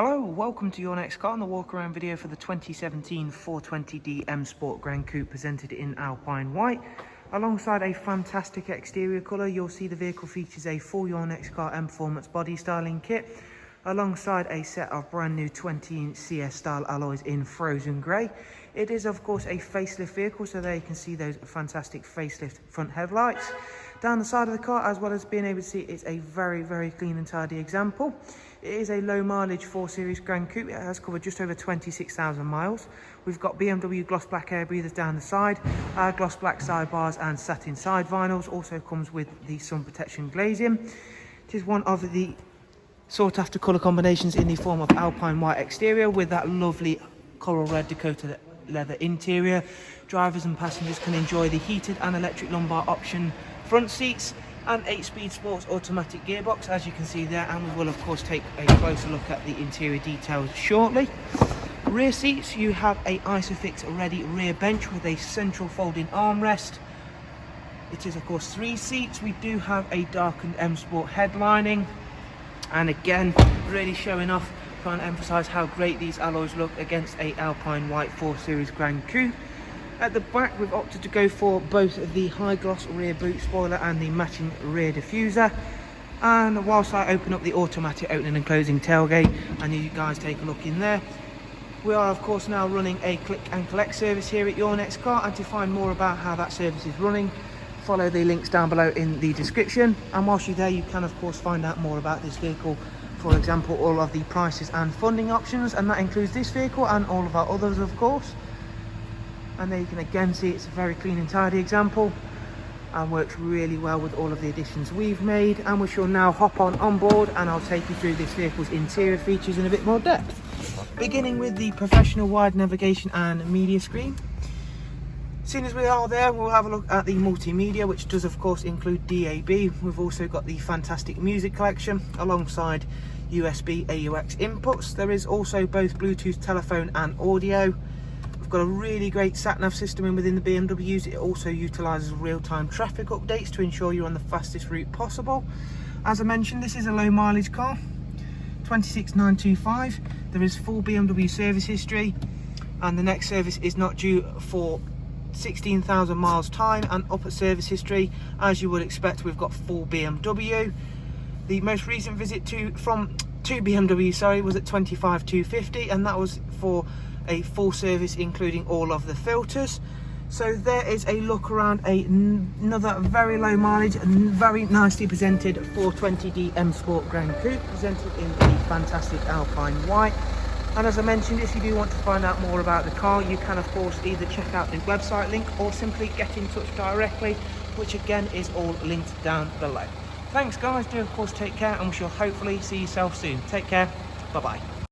Hello, welcome to your next car on the walk around video for the 2017 420d M Sport Gran Coupe presented in Alpine White. Alongside a fantastic exterior colour, you'll see the vehicle features a full Your Next Car Mperformance body styling kit, alongside a set of brand new 20-inch CS style alloys in frozen grey. It is of course a facelift vehicle, so there you can see those fantastic facelift front headlights. Down the side of the car, as well as being able to see, it's a very clean and tidy example. It is a low mileage 4 Series Gran Coupe. It has covered just over 26,000 miles. We've got BMW gloss black air breathers down the side, gloss black sidebars and satin side vinyls. Also comes with the sun protection glazing. It is one of the sought after colour combinations in the form of Alpine White exterior with that lovely coral red Dakota leather interior. Drivers and passengers can enjoy the heated and electric lumbar option front seats and 8-speed sports automatic gearbox, as you can see there, and we will of course take a closer look at the interior details shortly. Rear seats, you have a Isofix ready rear bench with a central folding armrest. It is of course 3 seats. We do have a darkened M Sport headlining, and again really showing off, trying to emphasize how great these alloys look against a Alpine White 4 Series Gran Coupe. At the back, we've opted to go for both the high gloss rear boot spoiler and the matching rear diffuser. And whilst I open up the automatic opening and closing tailgate and you guys take a look in there, we are of course now running a click and collect service here at Your Next Car, and to find more about how that service is running, follow the links down below in the description. And whilst you're there, you can of course find out more about this vehicle, for example all of the prices and funding options, and that includes this vehicle and all of our others of course. And there you can again see it's a very clean and tidy example and works really well with all of the additions we've made. And we shall now hop on board and I'll take you through this vehicle's interior features in a bit more depth. Beginning with the professional wide navigation and media screen. As soon as we are there, we'll have a look at the multimedia, which does of course include DAB. We've also got the fantastic music collection alongside USB AUX inputs. There is also both Bluetooth telephone and audio. We've got a really great sat-nav system in within the BMWs. It also utilises real-time traffic updates to ensure you're on the fastest route possible. As I mentioned, this is a low mileage car, 26,925. There is full BMW service history, and the next service is not due for 16,000 miles time, and up at service history, as you would expect, we've got full BMW. The most recent visit to BMW was at 25,250, and that was for a full service including all of the filters. So there is a look around another very low mileage and very nicely presented 420d M Sport Gran Coupe, presented in the fantastic Alpine White. And as I mentioned, if you do want to find out more about the car, you can of course either check out the website link or simply get in touch directly, which again is all linked down below. Thanks guys, do of course take care, and we shall hopefully see yourself soon. Take care, bye bye.